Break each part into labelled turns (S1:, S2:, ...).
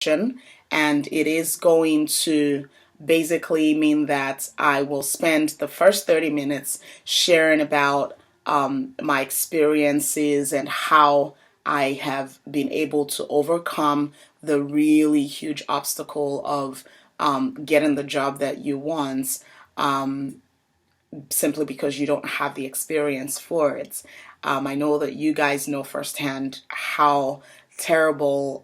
S1: and it is going to basically mean that I will spend the first 30 minutes sharing about my experiences and how I have been able to overcome the really huge obstacle of getting the job that you want, simply because you don't have the experience for it. I know that you guys know firsthand how terrible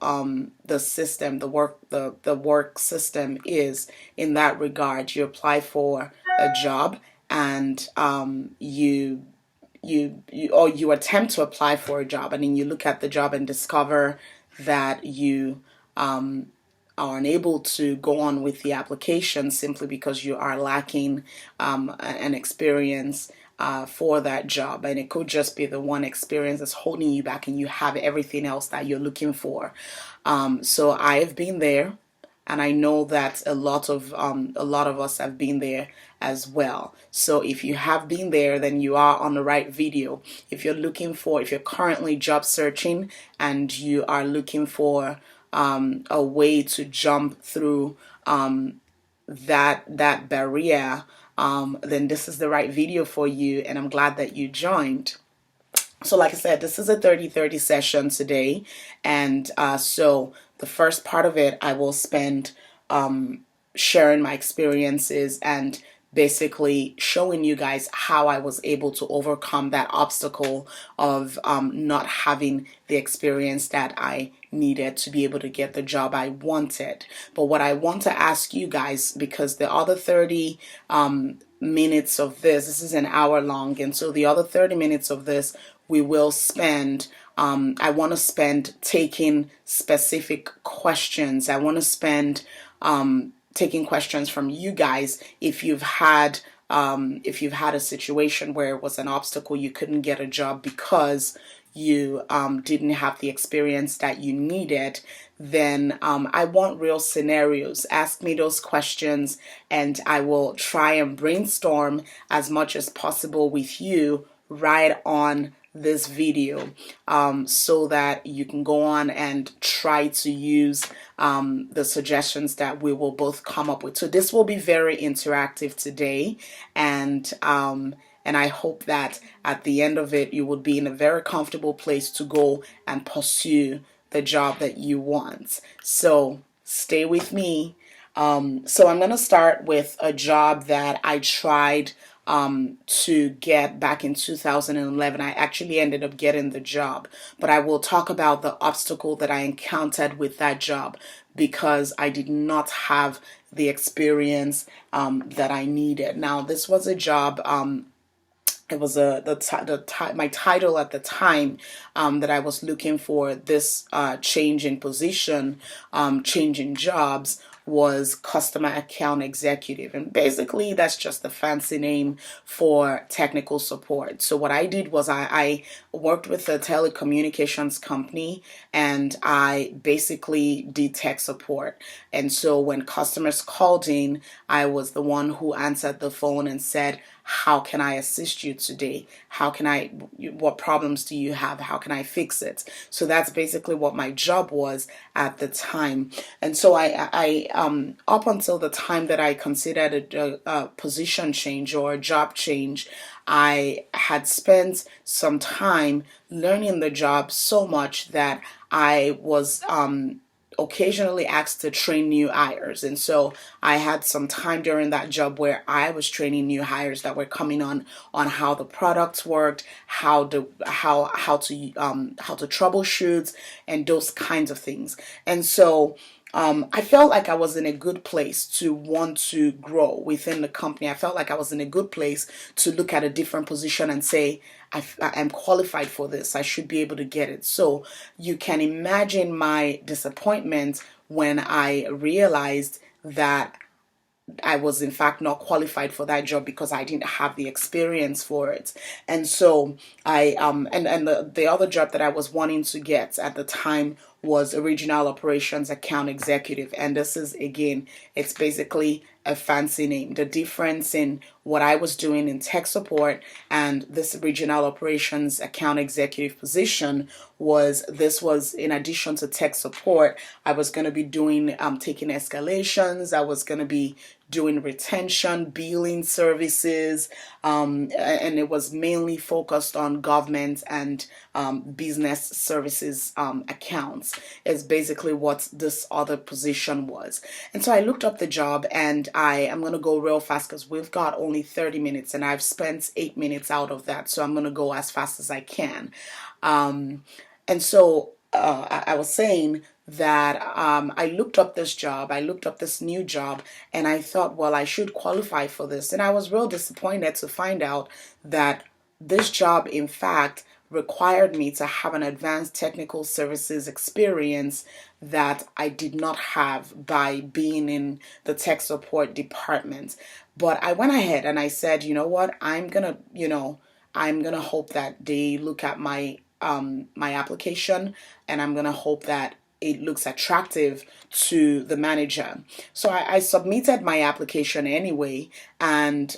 S1: the system, the work system is in that regard. You apply for a job, and you attempt to apply for a job, and then you look at the job and discover that you are unable to go on with the application simply because you are lacking an experience for that job. And it could just be the one experience that's holding you back, and you have everything else that you're looking for. So I have been there, and I know that a lot of us have been there as well. So if you have been there, then you are on the right video. If you're currently job searching and you are looking for a way to jump through that barrier, then this is the right video for you, and I'm glad that you joined. So like I said, this is a 30-30 session today, and so the first part of it I will spend sharing my experiences and basically showing you guys how I was able to overcome that obstacle of not having the experience that I needed to be able to get the job I wanted. But what I want to ask you guys, because the other 30 minutes of this is an hour long, and so the other 30 minutes of this we will spend I want to spend taking specific questions. I want to spend taking questions from you guys if you've had a situation where it was an obstacle, you couldn't get a job because you didn't have the experience that you needed. Then I want real scenarios. Ask me those questions, and I will try and brainstorm as much as possible with you right on this video, so that you can go on and try to use the suggestions that we will both come up with. So this will be very interactive today, and I hope that at the end of it you will be in a very comfortable place to go and pursue the job that you want. So stay with me. So I'm going to start with a job that I tried to get back in 2011. I actually ended up getting the job, but I will talk about the obstacle that I encountered with that job because I did not have the experience that I needed. Now, this was a job. It was my title at the time that I was looking for this change in position, change in jobs, was customer account executive. And basically that's just the fancy name for technical support. So what I did was I worked with a telecommunications company, and I basically did tech support. And so when customers called in, I was the one who answered the phone and said, how can I assist you today? What problems do you have? How can I fix it? So that's basically what my job was at the time. And so I up until the time that I considered a position change or a job change, I had spent some time learning the job so much that I was occasionally asked to train new hires. And so I had some time during that job where I was training new hires that were coming on how the products worked, how to troubleshoot, and those kinds of things. And so I felt like I was in a good place to want to grow within the company. I felt like I was in a good place to look at a different position and say, I'm qualified for this. I should be able to get it. So you can imagine my disappointment when I realized that I was in fact not qualified for that job because I didn't have the experience for it. And so I and the other job that I was wanting to get at the time was a regional operations account executive. And this is, again, it's basically a fancy name. The difference in what I was doing in tech support and this regional operations account executive position was in addition to tech support. I was going to be doing taking escalations. I was going to be doing retention, billing services, and it was mainly focused on government and business services accounts. Is basically what this other position was. And so I looked up the job, and I am going to go real fast because we've got only 30 minutes and I've spent 8 minutes out of that. So I'm going to go as fast as I can. And so I was saying that I looked up this job, I looked up this new job, and I thought, well, I should qualify for this. And I was real disappointed to find out that this job, in fact, required me to have an advanced technical services experience that I did not have by being in the tech support department. But I went ahead and I said, you know what, I'm gonna hope that they look at my application, and I'm gonna hope that it looks attractive to the manager. So I submitted my application anyway, and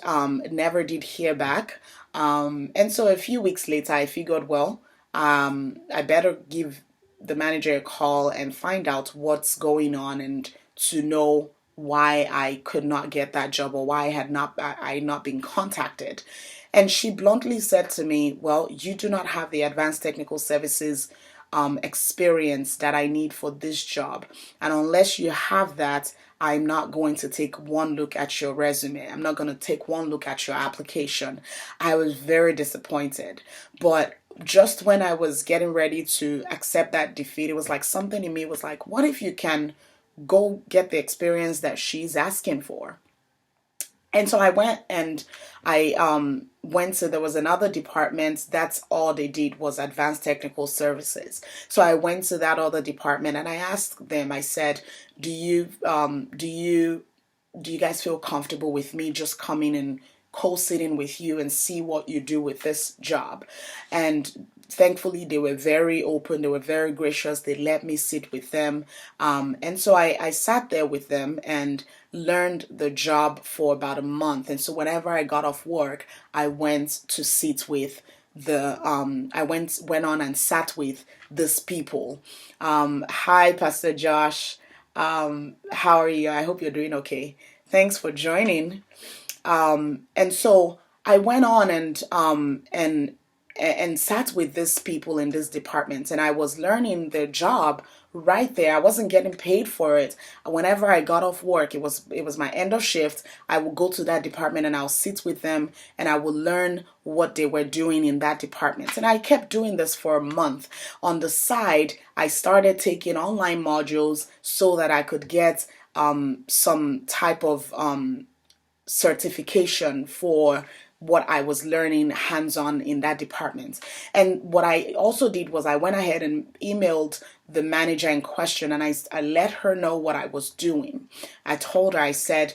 S1: never did hear back. And so a few weeks later, I figured, well, I better give the manager a call and find out what's going on, and to know why I could not get that job, or why I had not been contacted. And she bluntly said to me, well, you do not have the advanced technical services experience that I need for this job. And unless you have that, I'm not going to take one look at your resume. I'm not going to take one look at your application. I was very disappointed. But just when I was getting ready to accept that defeat, it was like something in me was like, what if you can go get the experience that she's asking for? And so I went, and I went to, there was another department. That's all they did was advanced technical services. So I went to that other department and I asked them, I said, do you guys feel comfortable with me just coming and co-sitting with you and see what you do with this job? And thankfully they were very open, they were very gracious, they let me sit with them. And so I sat there with them and learned the job for about a month. And so whenever I got off work, I went to sit with I went on and sat with these people. Hi, Pastor Josh. How are you? I hope you're doing okay. Thanks for joining. And so I went on and sat with these people in this department, and I was learning their job right there. I wasn't getting paid for it. Whenever I got off work, it was my end of shift, I would go to that department and I'll sit with them and I would learn what they were doing in that department. And I kept doing this for a month. On the side, I started taking online modules so that I could get some type of certification for what I was learning hands-on in that department. And what I also did was I went ahead and emailed the manager in question, and I let her know what I was doing. I told her, I said,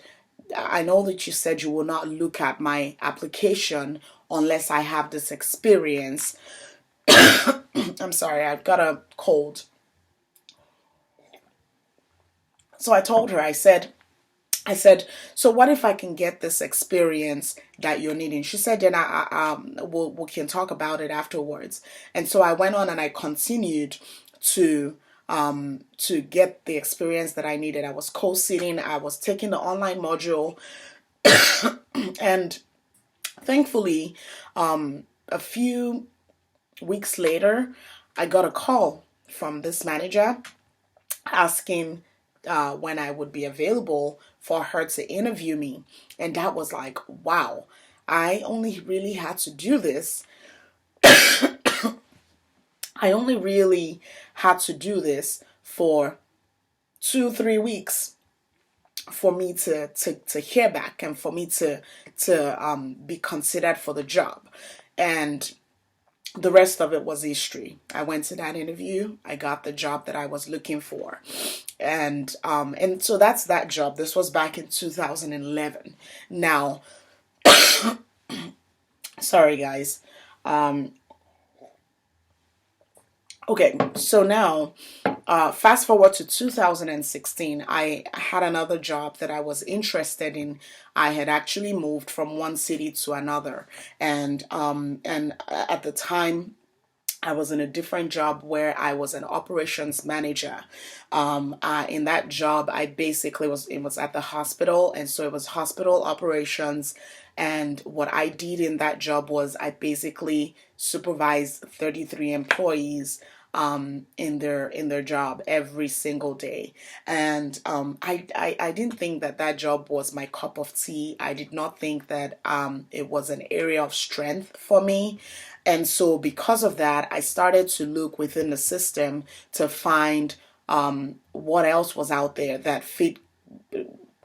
S1: I know that you said you will not look at my application unless I have this experience. I'm sorry, I've got a cold. So I told her, I said, so what if I can get this experience that you're needing? She said, then we can talk about it afterwards. And so I went on and I continued to get the experience that I needed. I was co-sitting, I was taking the online module, and thankfully, a few weeks later, I got a call from this manager asking when I would be available for her to interview me. And that was like, wow, I only really had to do this. I only really had to do this for 2-3 weeks for me to hear back and for me to be considered for the job. And the rest of it was history. I went to that interview. I got the job that I was looking for. And so that's that job. This was back in 2011. Now, sorry guys. Okay, so now fast forward to 2016, I had another job that I was interested in. I had actually moved from one city to another, and at the time I was in a different job where I was an operations manager. In that job, I basically it was at the hospital, and so it was hospital operations. And what I did in that job was I basically supervised 33 employees in their job every single day. And I didn't think that that job was my cup of tea. I did not think that it was an area of strength for me. And so, because of that, I started to look within the system to find what else was out there that fit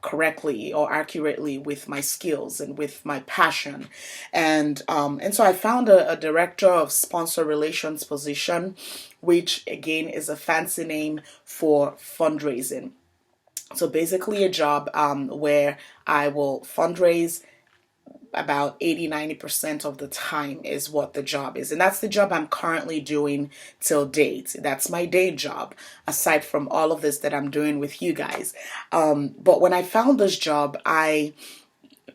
S1: correctly or accurately with my skills and with my passion. And so I found a director of sponsor relations position, which again is a fancy name for fundraising. So basically a job where I will fundraise about 80-90% of the time is what the job is. And that's the job I'm currently doing till date. That's my day job, aside from all of this that I'm doing with you guys. But when I found this job, I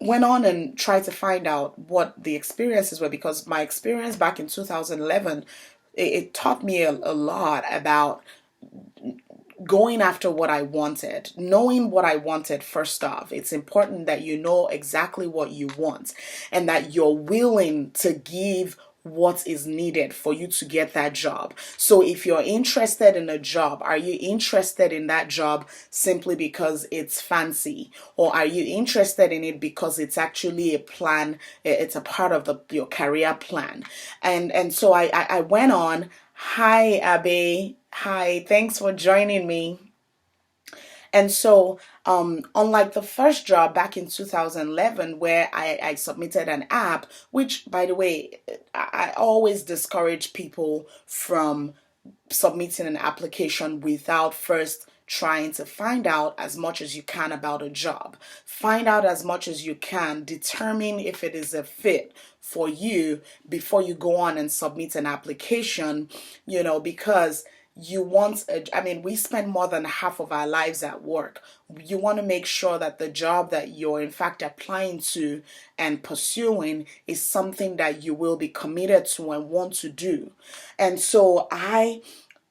S1: went on and tried to find out what the experiences were, because my experience back in 2011, it taught me a lot about going after what I wanted, knowing what I wanted first off. It's important that you know exactly what you want and that you're willing to give what is needed for you to get that job. So if you're interested in a job, are you interested in that job simply because it's fancy? Or are you interested in it because it's actually a plan, it's a part of your career plan? And so I went on. Hi, Abe. Hi, thanks for joining me. And so, unlike the first job back in 2011, where I submitted an app, which, by the way, I always discourage people from submitting an application without first trying to find out as much as you can about a job. Find out as much as you can, determine if it is a fit for you before you go on and submit an application, because we spend more than half of our lives at work. You want to make sure that the job that you're in fact applying to and pursuing is something that you will be committed to and want to do. And so I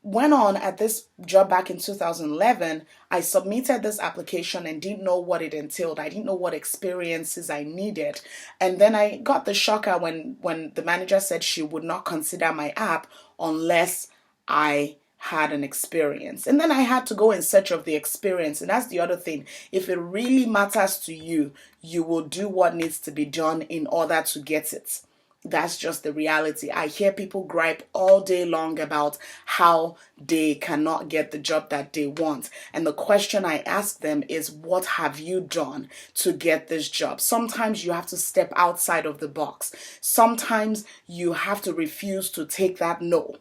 S1: went on at this job back in 2011. I submitted this application and didn't know what it entailed. I didn't know what experiences I needed. And then I got the shocker when the manager said she would not consider my app unless I had an experience. And then I had to go in search of the experience. And that's the other thing. If it really matters to you, you will do what needs to be done in order to get it. That's just the reality. I hear people gripe all day long about how they cannot get the job that they want. And the question I ask them is, what have you done to get this job? Sometimes you have to step outside of the box. Sometimes you have to refuse to take that no.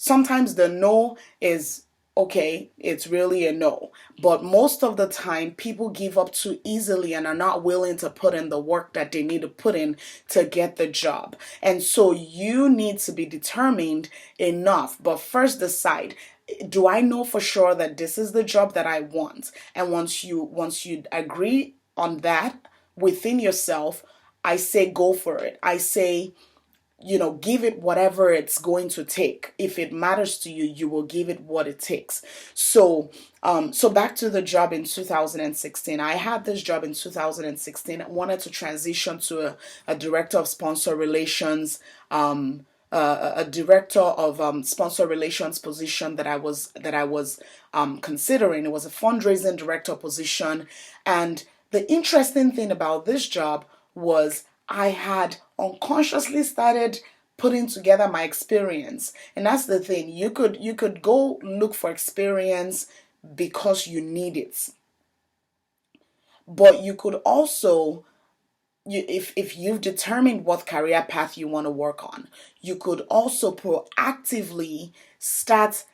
S1: Sometimes the no is okay, it's really a no. But most of the time, people give up too easily and are not willing to put in the work that they need to put in to get the job. And so you need to be determined enough, but first decide, do I know for sure that this is the job that I want? And once you agree on that within yourself, I say go for it. I say, give it whatever it's going to take. If it matters to you, you will give it what it takes. So back to the job in 2016. I had this job in 2016. I wanted to transition to a director of sponsor relations, a director of sponsor relations position that I was considering. It was a fundraising director position. And the interesting thing about this job was I had unconsciously started putting together my experience. And that's the thing. You could go look for experience because you need it. But you could also, if you've determined what career path you want to work on, you could also proactively start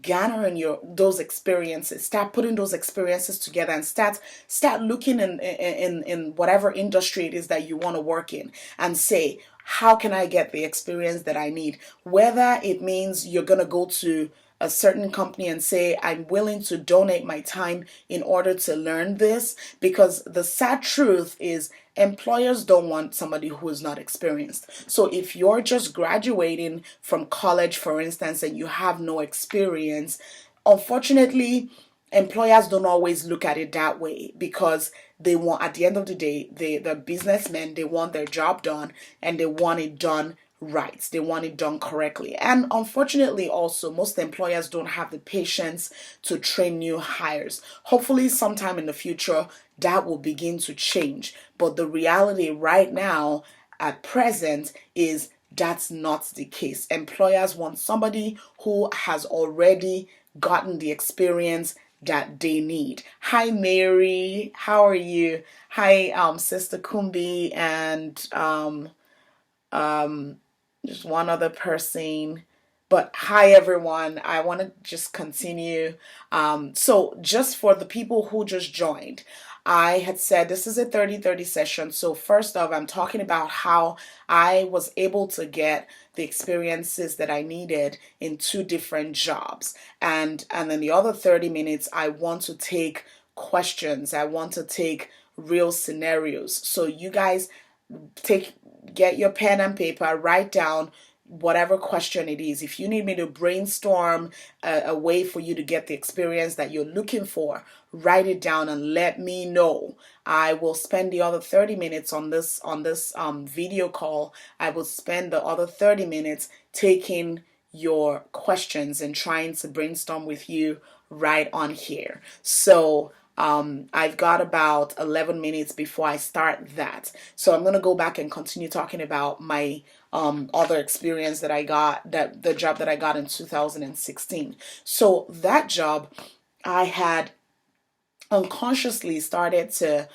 S1: garnering those experiences, start putting those experiences together, and start looking in whatever industry it is that you want to work in, and say, how can I get the experience that I need? Whether it means you're going to go to a certain company and say, I'm willing to donate my time in order to learn this, because the sad truth is employers don't want somebody who is not experienced. So if you're just graduating from college, for instance, and you have no experience, unfortunately, employers don't always look at it that way, because they want, at the end of the day, they're businessmen, they want their job done, and they want it done right. They want it done correctly. And unfortunately, also, most employers don't have the patience to train new hires. Hopefully, sometime in the future, that will begin to change. But the reality right now, at present, is that's not the case. Employers want somebody who has already gotten the experience that they need. Hi Mary, how are you? Hi Sister Kumbi, and just one other person. But hi everyone, I want to just continue. So just for the people who just joined, I had said this is a 30-30 session. So first off, I'm talking about how I was able to get the experiences that I needed in two different jobs. And then the other 30 minutes, I want to take questions. I want to take real scenarios. So you guys take get your pen and paper, write down whatever question it is. If you need me to brainstorm a way for you to get the experience that you're looking for, write it down and let me know. I will spend the other 30 minutes on this video call. I will spend the other 30 minutes taking your questions and trying to brainstorm with you right on here. So I've got about 11 minutes before I start that. So I'm going to go back and continue talking about my other experience that I got, that the job that I got in 2016. So that job, I had unconsciously started to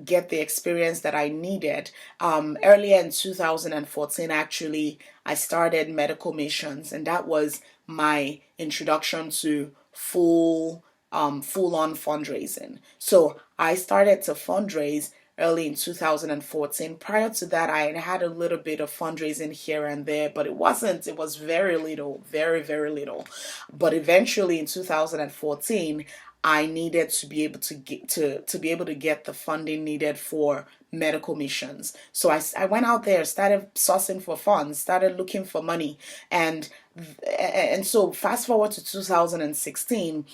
S1: get the experience that I needed. Earlier in 2014, actually, I started Medical Missions, and that was my introduction to full-on fundraising. So I started to fundraise early in 2014. Prior to that, I had a little bit of fundraising here and there, but it was very little, very, very little. But eventually in 2014, I needed to be able to get to be able to get the funding needed for Medical Missions. So I went out there, started sourcing for funds, started looking for money, and so fast forward to 2016,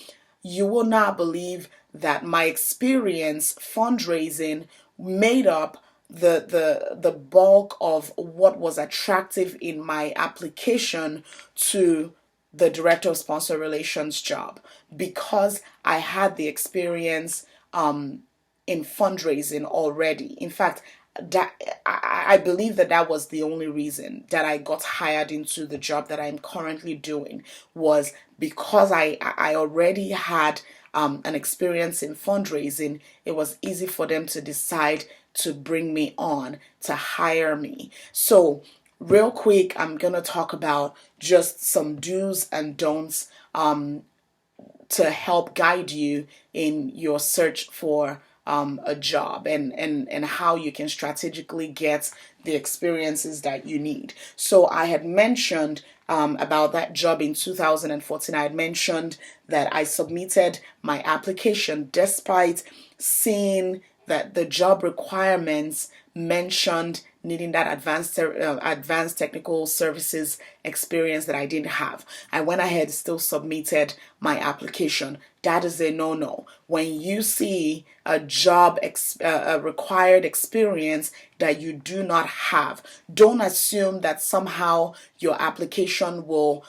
S1: you will not believe that my experience fundraising made up the bulk of what was attractive in my application to the director of sponsor relations job, because I had the experience in fundraising already. In fact, that I believe that was the only reason that I got hired into the job that I'm currently doing, was because I already had an experience in fundraising. It was easy for them to decide to bring me on, to hire me. So real quick, I'm going to talk about just some do's and don'ts to help guide you in your search for a job, and how you can strategically get the experiences that you need. So I had mentioned about that job in 2014. I had mentioned that I submitted my application despite seeing that the job requirements mentioned needing that advanced technical services experience that I didn't have. I went ahead, still submitted my application. That is a no-no. When you see a job a required experience that you do not have, don't assume that somehow your application will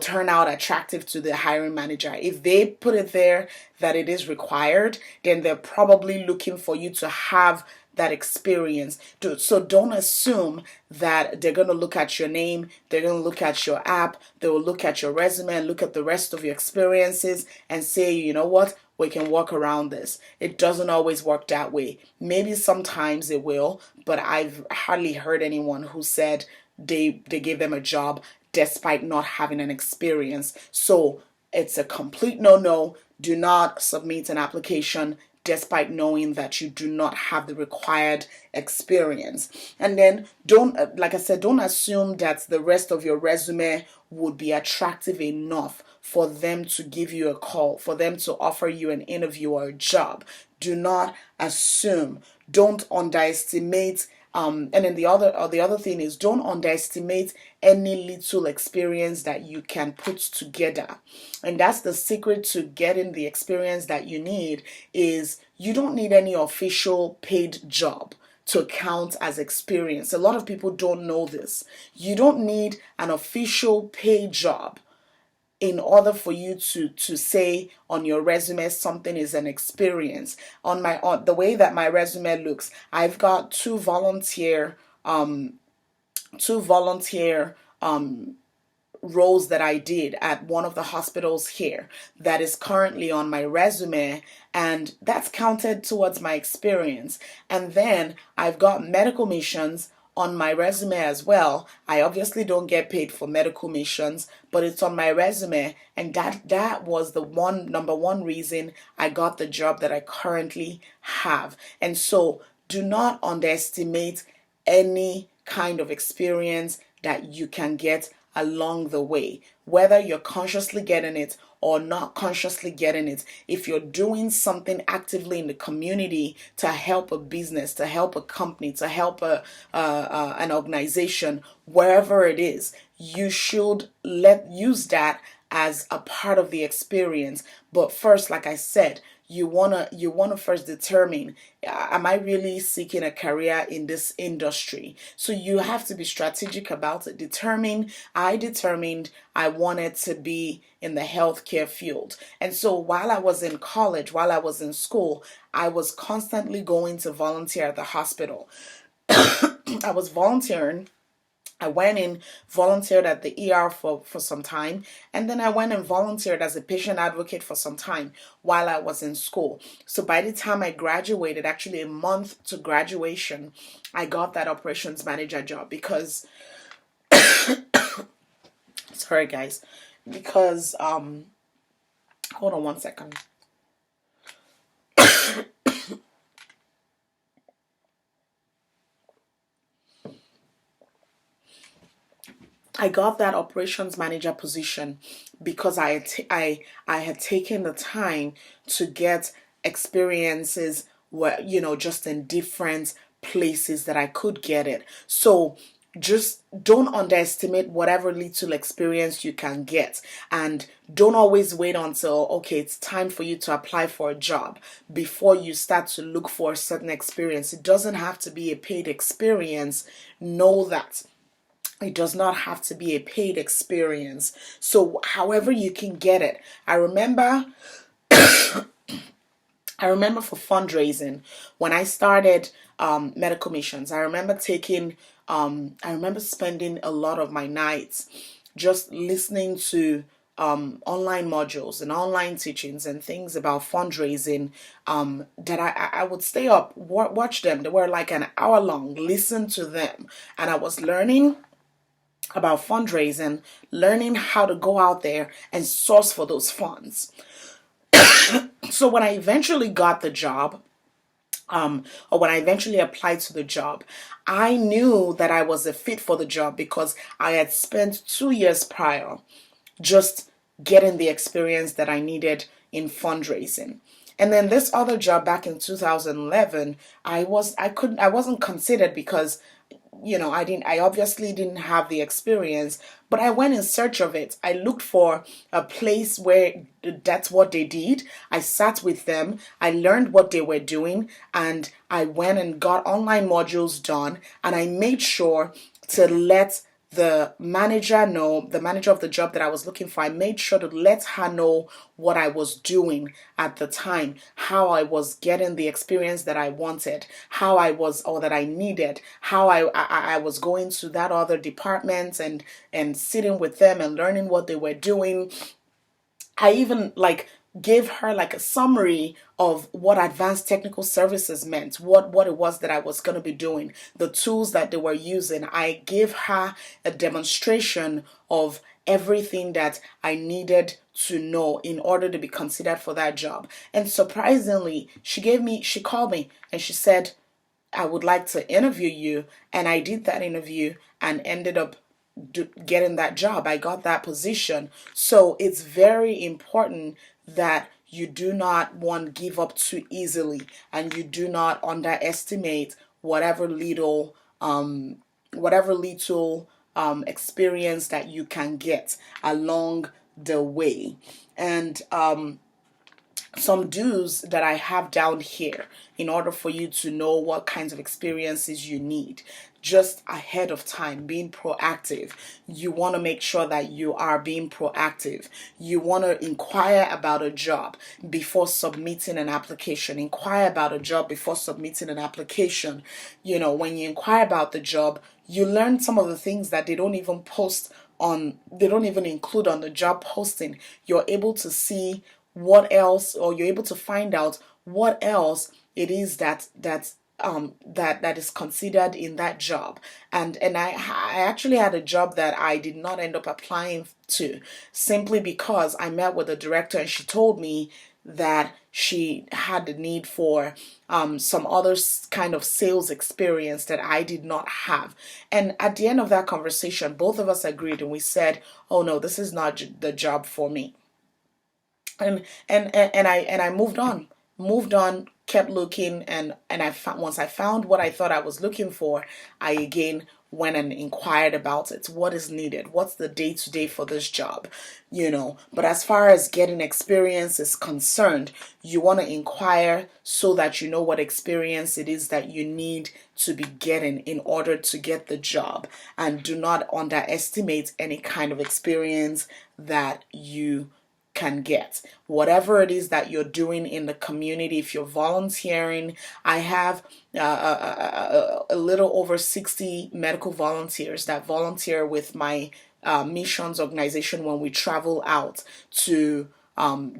S1: turn out attractive to the hiring manager. If they put it there that it is required, then they're probably looking for you to have that experience. So don't assume that they're going to look at your name, they're going to look at your app, they will look at your resume and look at the rest of your experiences and say, you know what, we can work around this. It doesn't always work that way. Maybe sometimes it will, but I've hardly heard anyone who said they gave them a job despite not having an experience. So it's a complete no-no. Do not submit an application despite knowing that you do not have the required experience. And then don't, like I said, don't assume that the rest of your resume would be attractive enough for them to give you a call, for them to offer you an interview or a job. Do not assume. Don't underestimate. And then the other thing is, don't underestimate any little experience that you can put together. And that's the secret to getting the experience that you need. Is you don't need any official paid job to count as experience. A lot of people don't know this. You don't need an official paid job in order for you to say on your resume something is an experience. On the way that my resume looks, I've got two volunteer roles that I did at one of the hospitals here that is currently on my resume, and that's counted towards my experience. And then I've got medical missions on my resume as well. I obviously don't get paid for medical missions, but it's on my resume, and that was the number one reason I got the job that I currently have. And so do not underestimate any kind of experience that you can get along the way, whether you're consciously getting it or not consciously getting it. If you're doing something actively in the community to help a business, to help a company, to help an organization, wherever it is, you should use that as a part of the experience. But first, like I said, you wanna first determine, am I really seeking a career in this industry? So you have to be strategic about it. I determined I wanted to be in the healthcare field. And so while I was in college, while I was in school, I was constantly going to volunteer at the hospital. I was volunteering. I went and volunteered at the ER for some time, and then I went and volunteered as a patient advocate for some time while I was in school. So by the time I graduated, actually a month to graduation, I got that operations manager job because, sorry guys, because, hold on one second. I got that operations manager position because I had taken the time to get experiences where, just in different places that I could get it. So just don't underestimate whatever little experience you can get, and don't always wait until, okay, it's time for you to apply for a job before you start to look for a certain experience. It doesn't have to be a paid experience. Know that. It does not have to be a paid experience. So however you can get it. I remember for fundraising, when I started medical missions, I remember spending a lot of my nights just listening to online modules and online teachings and things about fundraising, that I would stay up, watch them. They were like an hour long, listen to them. And I was learning about fundraising, learning how to go out there and source for those funds. So when I eventually got the job, or when I eventually applied to the job, I knew that I was a fit for the job because I had spent 2 years prior just getting the experience that I needed in fundraising. And then this other job back in 2011, I wasn't considered because I obviously didn't have the experience, but I went in search of it. I looked for a place where that's what they did. I sat with them. I learned what they were doing, and I went and got online modules done, and I made sure to let the manager of the job that I was looking for. I made sure to let her know what I was doing at the time, how I was getting the experience that I wanted, or that I needed, how I was going to that other department and sitting with them and learning what they were doing. I even gave her like a summary of what advanced technical services meant, what it was that I was going to be doing, the tools that they were using. I gave her a demonstration of everything that I needed to know in order to be considered for that job. And surprisingly, she called me and she said, I would like to interview you. And I did that interview and ended up getting that job. I got that position. So it's very important that you do not want to give up too easily, and you do not underestimate whatever little experience that you can get along the way. And some do's that I have down here in order for you to know what kinds of experiences you need. Just ahead of time, being proactive. You want to make sure that you are being proactive. You want to inquire about a job before submitting an application. Inquire about a job before submitting an application. When you inquire about the job, you learn some of the things that they don't even include on the job posting. You're able to see what else, or you're able to find out what else it is that is considered in that job. And I actually had a job that I did not end up applying to, simply because I met with the director and she told me that she had the need for some other kind of sales experience that I did not have. And at the end of that conversation, both of us agreed and we said, oh no, this is not the job for me. And I moved on, kept looking, and once I found what I thought I was looking for, I again went and inquired about it. What is needed? What's the day-to-day for this job? But as far as getting experience is concerned, you want to inquire so that you know what experience it is that you need to be getting in order to get the job. And do not underestimate any kind of experience that you can get. Whatever it is that you're doing in the community, if you're volunteering, I have a little over 60 medical volunteers that volunteer with my missions organization when we travel out to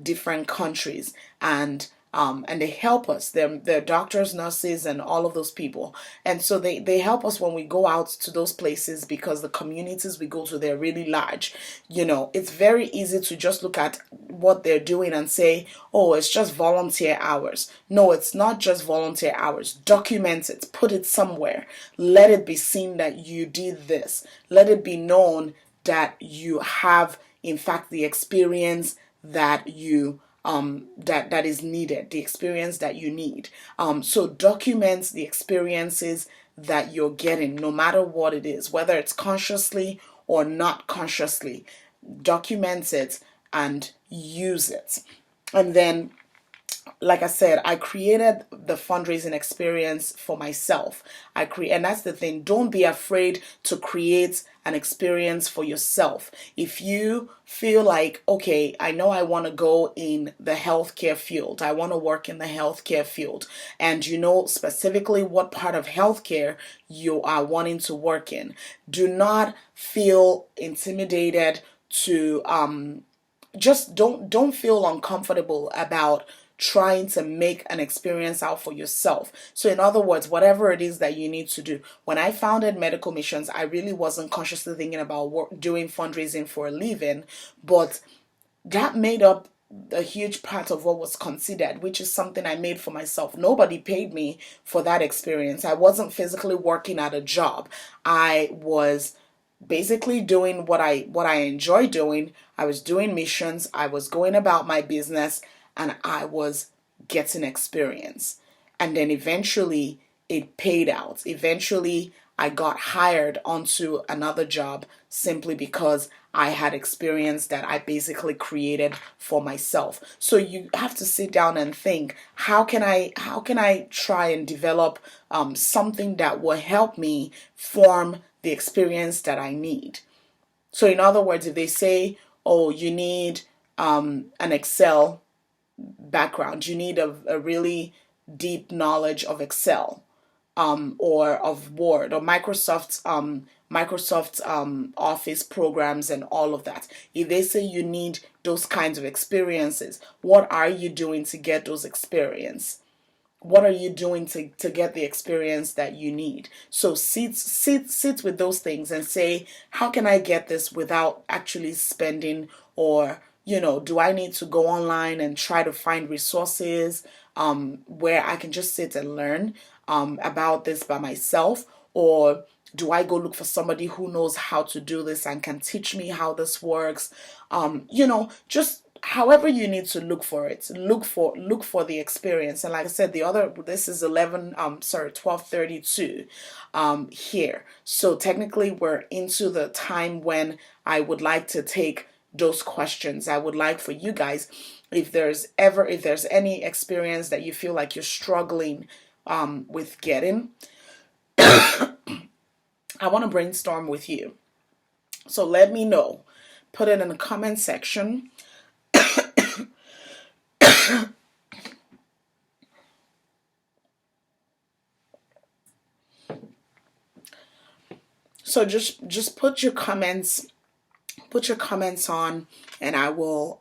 S1: different countries, and they help us. They're doctors, nurses, and all of those people. And so they help us when we go out to those places, because the communities we go to, they're really large. It's very easy to just look at what they're doing and say, oh, it's just volunteer hours. No, it's not just volunteer hours. Document it, put it somewhere. Let it be seen that you did this. Let it be known that you have, in fact, the experience that you that is needed, the experience that you need. So document the experiences that you're getting, no matter what it is, whether it's consciously or not consciously. Document it and use it. And then, like I said, I created the fundraising experience for myself. And that's the thing. Don't be afraid to create an experience for yourself. If you feel like, okay, I know I want to go in the healthcare field, I want to work in the healthcare field, and you know specifically what part of healthcare you are wanting to work in, do not feel intimidated to just don't feel uncomfortable about trying to make an experience out for yourself. So in other words, whatever it is that you need to do. When I founded Medical Missions, I really wasn't consciously thinking about doing fundraising for a living, but that made up a huge part of what was considered, which is something I made for myself. Nobody paid me for that experience. I wasn't physically working at a job. I was basically doing what I enjoy doing. I was doing missions, I was going about my business, and I was getting experience. And then eventually it paid out. Eventually I got hired onto another job simply because I had experience that I basically created for myself. So you have to sit down and think, how can I try and develop something that will help me form the experience that I need. So in other words, if they say, oh, you need an Excel background, you need a really deep knowledge of Excel, or of Word or Microsoft Microsoft Office programs and all of that. If they say you need those kinds of experiences, what are you doing to get those experience? What are you doing to get the experience that you need? So sit with those things and say, how can I get this without actually spending, or do I need to go online and try to find resources where I can just sit and learn about this by myself, or do I go look for somebody who knows how to do this and can teach me how this works? Just however you need to look for it, look for the experience. And like I said, this is 12:32 here, so technically we're into the time when I would like to take those questions. I would like for you guys, if there's any experience that you feel like you're struggling with getting, I want to brainstorm with you. So let me know. Put it in the comment section. So just put your comments on, and I will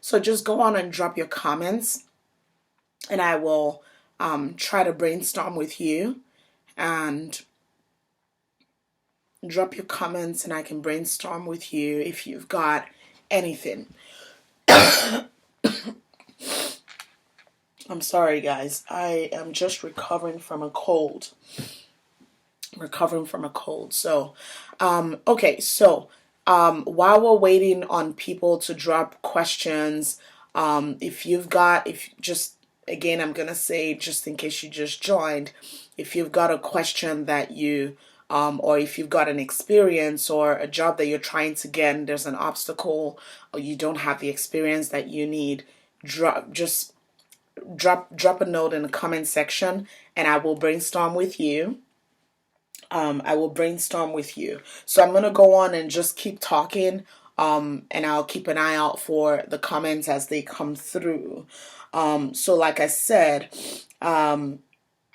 S1: so just go on and drop your comments, and I will try to brainstorm with you. And drop your comments and I can brainstorm with you if you've got anything. I'm sorry, guys. I am just recovering from a cold. So, okay. So, while we're waiting on people to drop questions, again, I'm going to say, just in case you just joined, if you've got a question that you, or if you've got an experience or a job that you're trying to get and there's an obstacle, or you don't have the experience that you need, drop a note in the comment section and I will brainstorm with you. So I'm going to go on and just keep talking, and I'll keep an eye out for the comments as they come through. So like I said,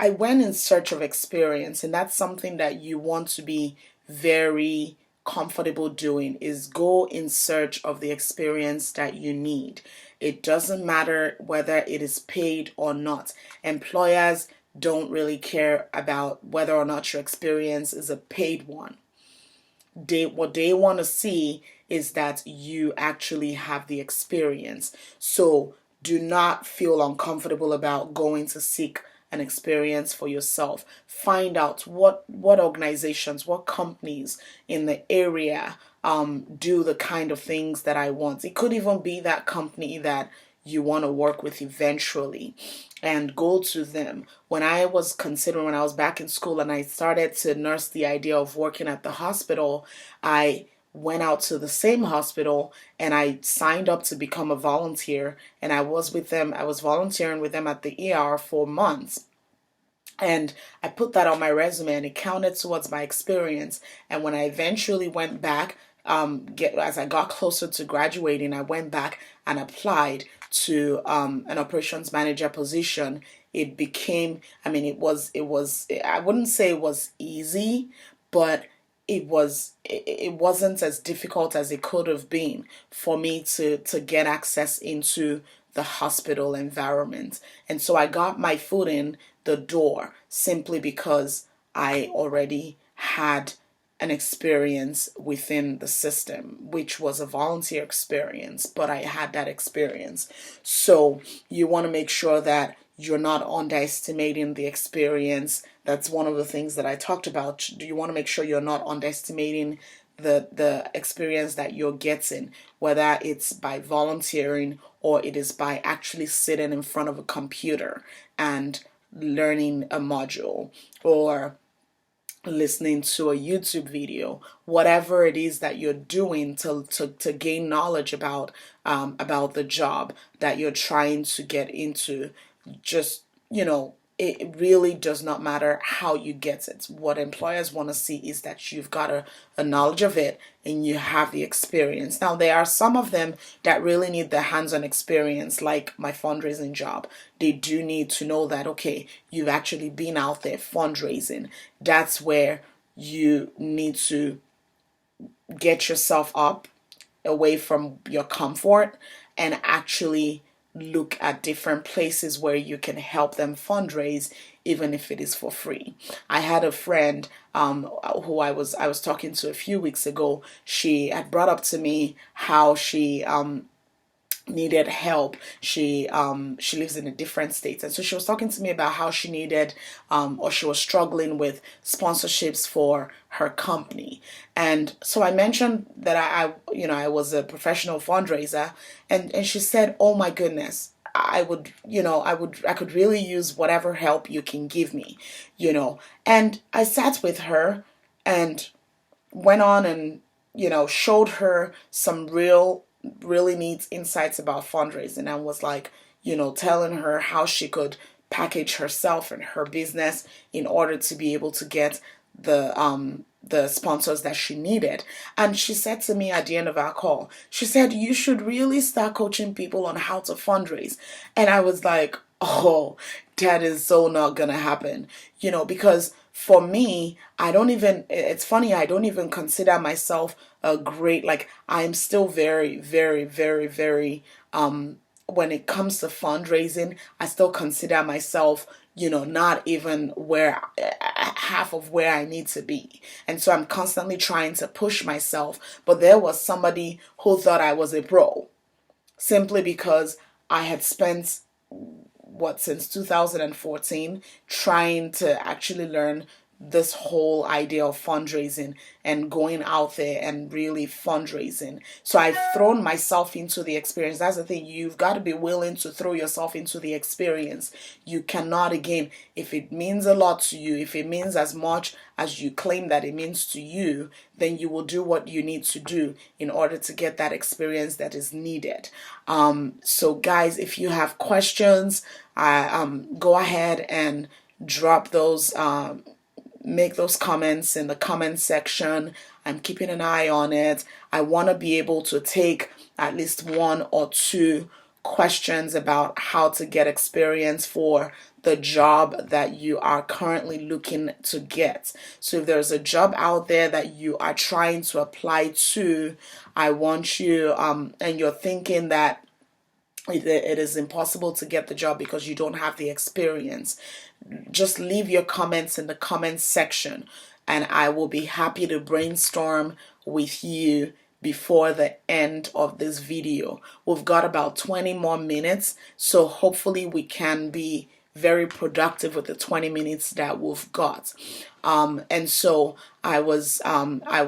S1: I went in search of experience, and that's something that you want to be very comfortable doing, is go in search of the experience that you need. It doesn't matter whether it is paid or not. Employers don't really care about whether or not your experience is a paid one. What they want to see is that you actually have the experience. So do not feel uncomfortable about going to seek an experience for yourself. Find out what organizations, what companies in the area do the kind of things that I want. It could even be that company that you want to work with eventually, and go to them. When I was back in school and I started to nurse the idea of working at the hospital, I went out to the same hospital and I signed up to become a volunteer, and I was volunteering with them at the ER for months. And I put that on my resume and it counted towards my experience. And when I eventually went back, as I got closer to graduating, I went back and applied to an operations manager position. It became, I wouldn't say it was easy, but it wasn't as difficult as it could have been for me to get access into the hospital environment. And so I got my foot in the door simply because I already had an experience within the system, which was a volunteer experience, but I had that experience. So you want to make sure that you're not underestimating the experience. That's one of the things that I talked about. You want to make sure you're not underestimating the experience that you're getting, whether it's by volunteering or it is by actually sitting in front of a computer and learning a module, or listening to a YouTube video, whatever it is that you're doing to gain knowledge about the job that you're trying to get into. Just it really does not matter how you get it. What employers want to see is that you've got a knowledge of it and you have the experience. Now, there are some of them that really need the hands-on experience, like my fundraising job. They do need to know that, okay, you've actually been out there fundraising. That's where you need to get yourself up away from your comfort and actually look at different places where you can help them fundraise, even if it is for free. I had a friend who I was talking to a few weeks ago. She had brought up to me how she needed help. She lives in a different state, and so she was talking to me about how she needed or she was struggling with sponsorships for her company. And so I mentioned that I was a professional fundraiser, and she said, "Oh my goodness, I could really use whatever help you can give me." And I sat with her and went on and showed her some really neat insights about fundraising, and was like, telling her how she could package herself and her business in order to be able to get the sponsors that she needed. And she said to me at the end of our call, she said, "You should really start coaching people on how to fundraise." And I was like, "Oh, that is so not gonna happen," because for me, it's funny, I don't even consider myself a great, like, I'm still very, very, very, very, when it comes to fundraising, I still consider myself, not even where half of where I need to be. And so I'm constantly trying to push myself. But there was somebody who thought I was a pro simply because I had spent since 2014 trying to actually learn this whole idea of fundraising and going out there and really fundraising. So I've thrown myself into the experience. That's the thing. You've got to be willing to throw yourself into the experience. You cannot, again, if it means a lot to you, if it means as much as you claim that it means to you, then you will do what you need to do in order to get that experience that is needed. So guys, if you have questions, go ahead and drop those make those comments in the comment section. I'm keeping an eye on it. I want to be able to take at least one or two questions about how to get experience for the job that you are currently looking to get. So if there's a job out there that you are trying to apply to, I want you, and you're thinking that it is impossible to get the job because you don't have the experience, just leave your comments in the comments section, and I will be happy to brainstorm with you before the end of this video. We've got about 20 more minutes, so hopefully we can be very productive with the 20 minutes that we've got. And so I was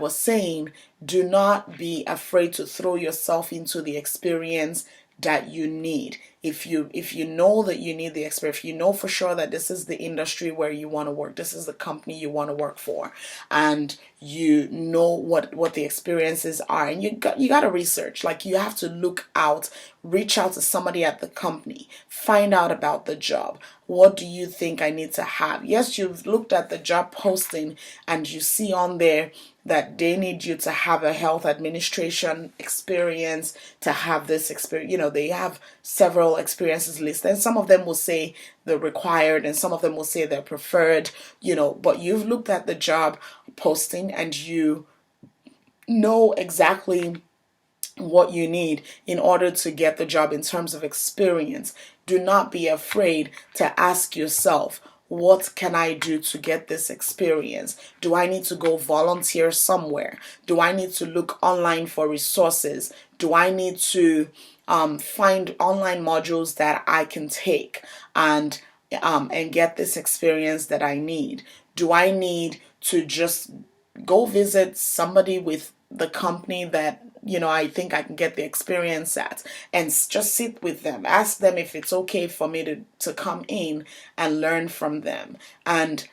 S1: saying, do not be afraid to throw yourself into the experience that you need. If you know that you need the experience, if you know for sure that this is the industry where you want to work, this is the company you want to work for, and you know what the experiences are, and you got to research. Like, you have to look out, reach out to somebody at the company, find out about the job. What do you think I need to have? Yes, you've looked at the job posting and you see on there that they need you to have a health administration experience, to have this experience. They have several experiences listed, and some of them will say they're required and some of them will say they're preferred, but you've looked at the job posting and you know exactly what you need in order to get the job in terms of experience. Do not be afraid to ask yourself, what can I do to get this experience? Do I need to go volunteer somewhere? Do I need to look online for resources? Do I need to find online modules that I can take and get this experience that I need? Do I need to just go visit somebody with the company that I think I can get the experience at, and just sit with them, ask them if it's okay for me to come in and learn from them? And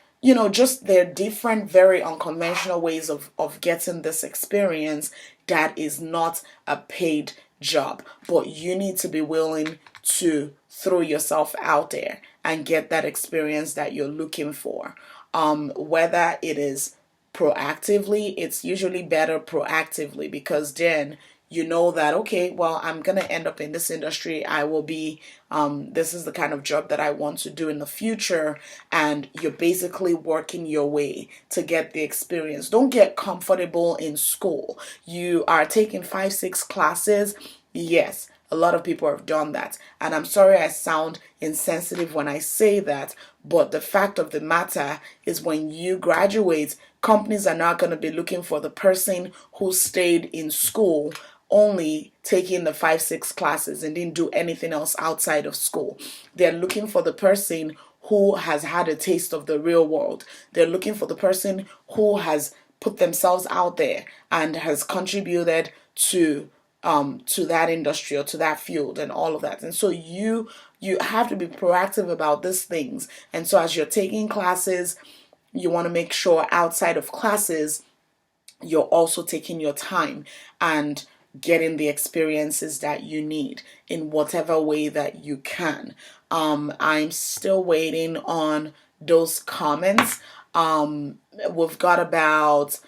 S1: just there are different, very unconventional ways of getting this experience that is not a paid job, but you need to be willing to throw yourself out there and get that experience that you're looking for. Whether it is proactively, it's usually better proactively, because then you know that, okay, well, I'm going to end up in this industry. I will be, this is the kind of job that I want to do in the future. And you're basically working your way to get the experience. Don't get comfortable in school. You are taking 5, 6 classes. Yes, a lot of people have done that. And I'm sorry I sound insensitive when I say that, but the fact of the matter is, when you graduate, companies are not going to be looking for the person who stayed in school only taking the 5, 6 classes and didn't do anything else outside of school. They're looking for the person who has had a taste of the real world. They're looking for the person who has put themselves out there and has contributed to that industry or to that field and all of that. And so you have to be proactive about these things. And so as you're taking classes, you want to make sure outside of classes you're also taking your time and getting the experiences that you need in whatever way that you can. I'm still waiting on those comments. We've got about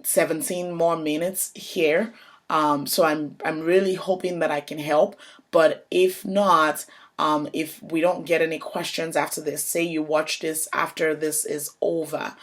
S1: 17 more minutes here. So I'm really hoping that I can help. But if not, if we don't get any questions after this, say you watch this after this is over,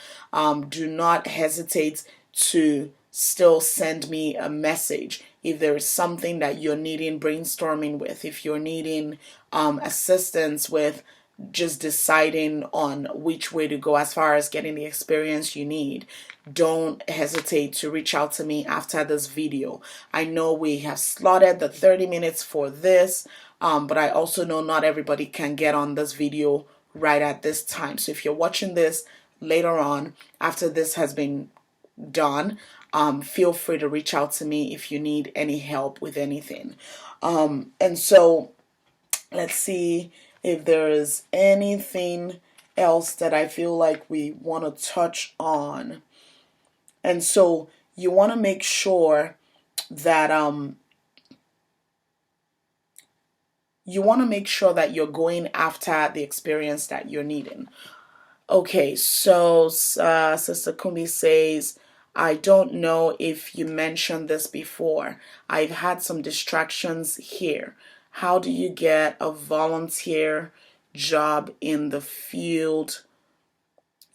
S1: do not hesitate to still send me a message if there is something that you're needing brainstorming with, if you're needing assistance with just deciding on which way to go as far as getting the experience you need. Don't hesitate to reach out to me after this video. I know we have slotted the 30 minutes for this, but I also know not everybody can get on this video right at this time. So if you're watching this later on, after this has been done, feel free to reach out to me if you need any help with anything. And so let's see if there is anything else that I feel like we want to touch on. And so you want to make sure that you're going after the experience that you're needing. Okay, so Sister Kumi says, I don't know if you mentioned this before. I've had some distractions here. How do you get a volunteer job in the field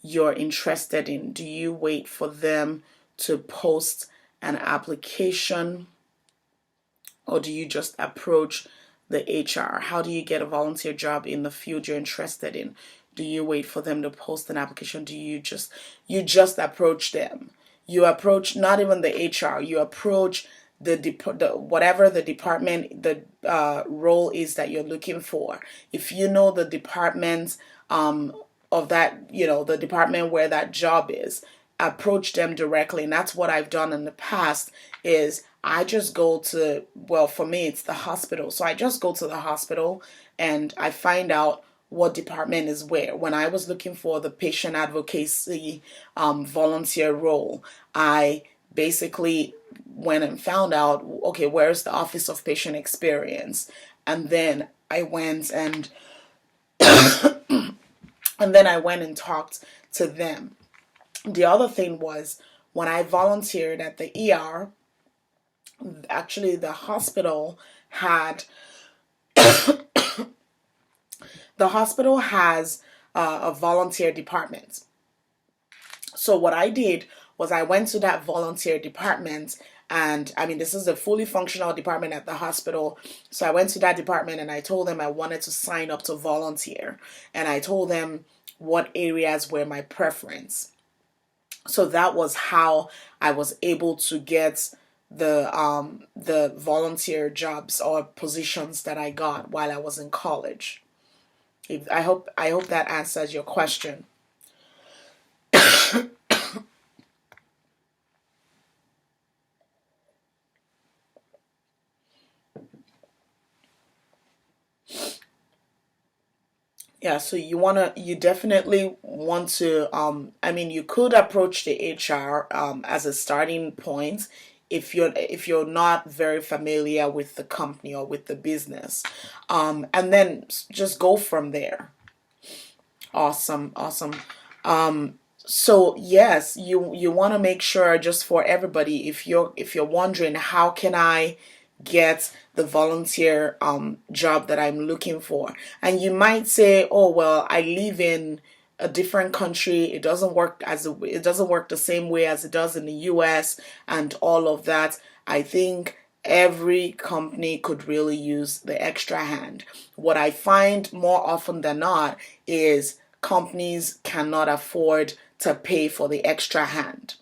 S1: you're interested in? Do you wait for them to post an application, or do you just approach the HR? How do you get a volunteer job in the field you're interested in? Do you wait for them to post an application? Do you just approach them? You approach not even the HR. You approach the whatever the department, the role is that you're looking for. If you know the department of that, the department where that job is, approach them directly. And that's what I've done in the past. Is I just go to, well, for me it's the hospital. So I just go to the hospital and I find out what department is where. When I was looking for the patient advocacy volunteer role, I basically went and found out, okay, where's the Office of Patient Experience? And then I went and talked to them. The other thing was, when I volunteered at the ER, actually the hospital had the hospital has a volunteer department. So what I did was I went to that volunteer department, and I mean, this is a fully functional department at the hospital. So I went to that department and I told them I wanted to sign up to volunteer, and I told them what areas were my preference. So that was how I was able to get the volunteer jobs or positions that I got while I was in college. I hope that answers your question. Yeah, so you definitely want to, I mean, you could approach the HR as a starting point if you're not very familiar with the company or with the business, and then just go from there. Awesome, awesome. So yes, you want to make sure, just for everybody, if you're wondering how can I get the volunteer job that I'm looking for, and you might say, oh well, I live in a different country. It doesn't work the same way as it does in the US and all of that. I think every company could really use the extra hand. What I find more often than not is companies cannot afford to pay for the extra hand.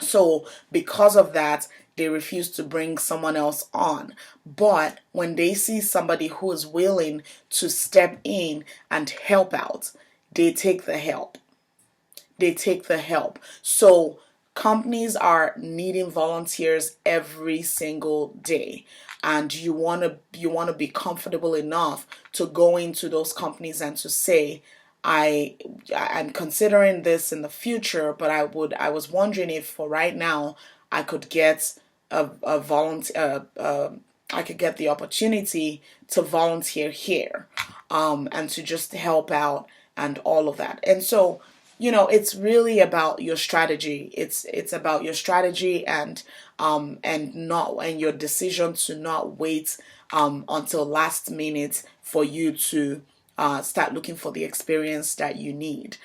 S1: So, because of that, they refuse to bring someone else on. But when they see somebody who is willing to step in and help out, they take the help. They take the help. So, companies are needing volunteers every single day, and you want to be comfortable enough to go into those companies and to say, I I'm considering this in the future, but I was wondering if for right now I could get a volunteer I could get the opportunity to volunteer here, and to just help out and all of that. And so, it's really about your strategy. It's about your strategy, and your decision to not wait until last minute for you to start looking for the experience that you need,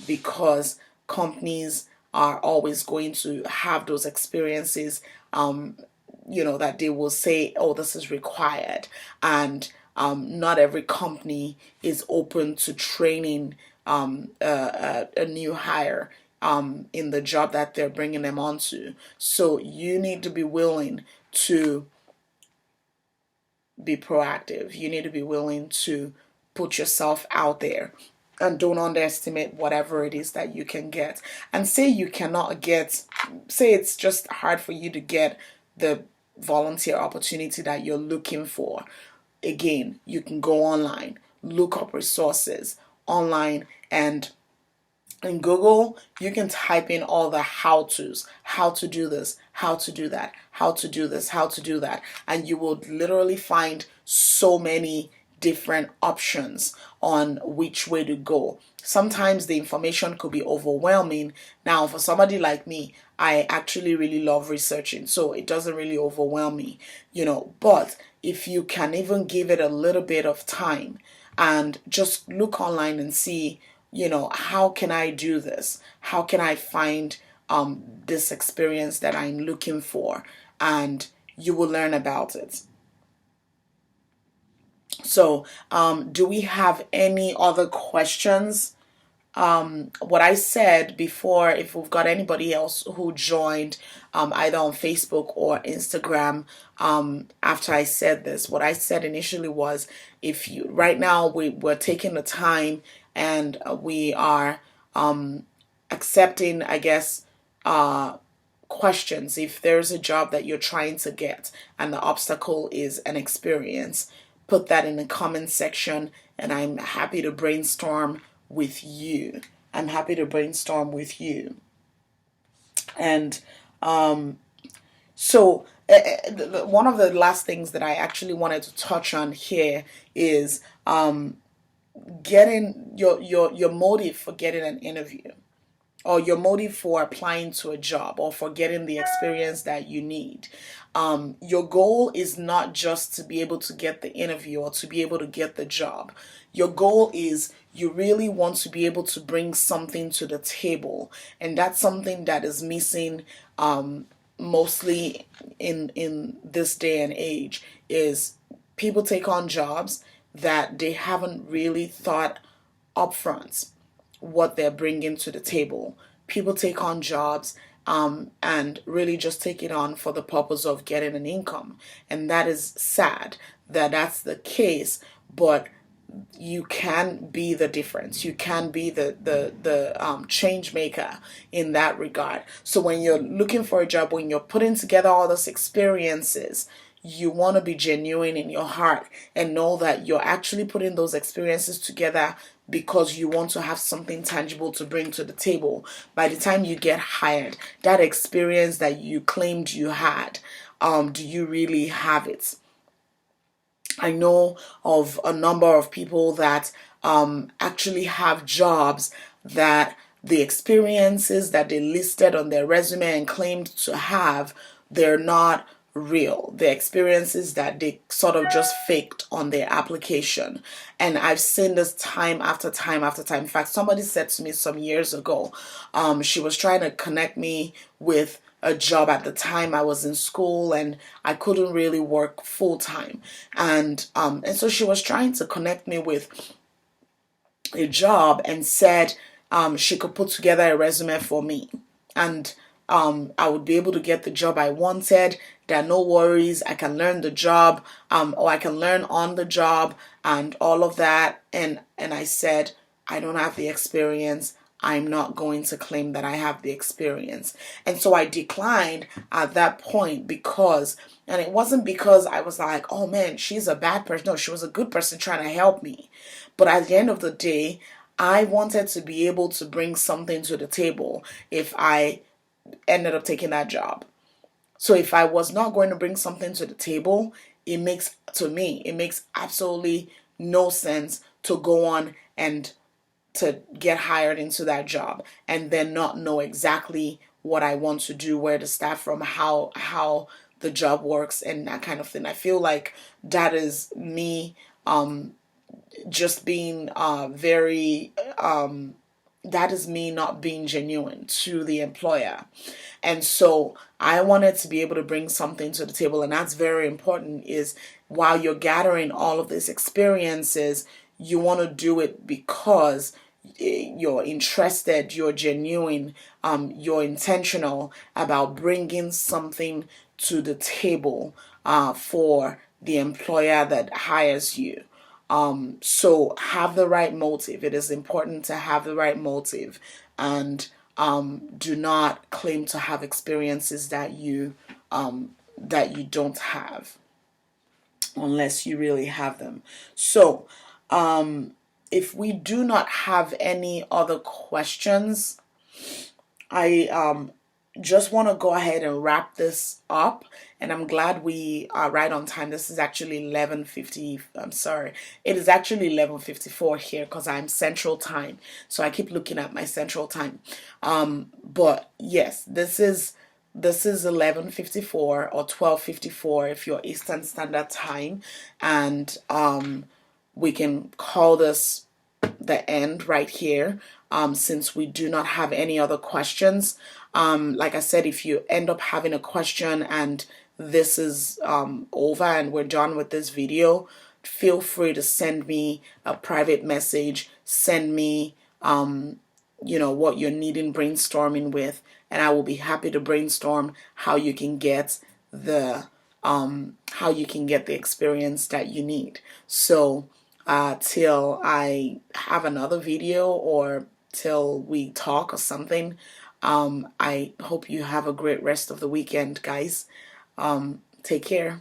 S1: because companies are always going to have those experiences, that they will say, oh, this is required. And not every company is open to training a new hire in the job that they're bringing them onto. So you need to be willing to be proactive. You need to be willing to put yourself out there, and don't underestimate whatever it is that you can get. And say it's just hard for you to get the volunteer opportunity that you're looking for. Again, you can go online, look up resources online, and in Google, you can type in all the how to's, how to do this, how to do that, how to do this, how to do that. And you will literally find so many different options on which way to go. Sometimes the information could be overwhelming. Now, for somebody like me, I actually really love researching, so it doesn't really overwhelm me, But if you can even give it a little bit of time and just look online and see, how can I do this? How can I find this experience that I'm looking for? And you will learn about it. So, do we have any other questions? What I said before, if we've got anybody else who joined either on Facebook or Instagram, after I said this, what I said initially was, if you right now we're taking the time, and we are accepting, I guess, questions. If there's a job that you're trying to get and the obstacle is an experience, put that in the comment section, and I'm happy to brainstorm with you. I'm happy to brainstorm with you. And so, one of the last things that I actually wanted to touch on here is getting your motive for getting an interview, or your motive for applying to a job, or for getting the experience that you need. Your goal is not just to be able to get the interview or to be able to get the job. Your goal is, you really want to be able to bring something to the table, and that's something that is missing mostly in this day and age. Is people take on jobs that they haven't really thought upfront what they're bringing to the table. People take on jobs and really just take it on for the purpose of getting an income. And that is sad that that's the case, but you can be the difference. You can be the change maker in that regard. So when you're looking for a job, when you're putting together all those experiences, you want to be genuine in your heart and know that you're actually putting those experiences together because you want to have something tangible to bring to the table. By the time you get hired, that experience that you claimed you had, do you really have it? I know of a number of people that actually have jobs that the experiences that they listed on their resume and claimed to have, they're not real. The experiences that they sort of just faked on their application. And I've seen this time after time after time. In fact, somebody said to me some years ago, she was trying to connect me with a job at the time. I was in school and I couldn't really work full time. And so she was trying to connect me with a job and said she could put together a resume for me. And I would be able to get the job I wanted. There are no worries. I can learn the job, or I can learn on the job and all of that. And I said, I don't have the experience. I'm not going to claim that I have the experience. And so I declined at that point because, and it wasn't because I was like, oh man, she's a bad person. No, she was a good person trying to help me. But at the end of the day, I wanted to be able to bring something to the table if I ended up taking that job. So if I was not going to bring something to the table, it makes absolutely no sense to go on and to get hired into that job and then not know exactly what I want to do, where to start from, how the job works and that kind of thing. I feel like that is me just being very that is me not being genuine to the employer. And so I wanted to be able to bring something to the table, and that's very important, is while you're gathering all of these experiences, you want to do it because you're interested, you're genuine, you're intentional about bringing something to the table for the employer that hires you. So have the right motive. It is important to have the right motive, and do not claim to have experiences that you don't have unless you really have them. So if we do not have any other questions, I just want to go ahead and wrap this up, and I'm glad we are right on time. This is actually 11:50. I'm sorry, it is actually 11:54 here because I'm Central Time, so I keep looking at my Central Time. But yes, this is 11:54 or 12:54 if you're Eastern Standard Time, and we can call this the end right here, since we do not have any other questions. Like I said, if you end up having a question and this is over and we're done with this video, feel free to send me a private message. Send me what you're needing brainstorming with, and I will be happy to brainstorm how you can get the experience that you need. So till I have another video or till we talk or something, I hope you have a great rest of the weekend, guys. Take care.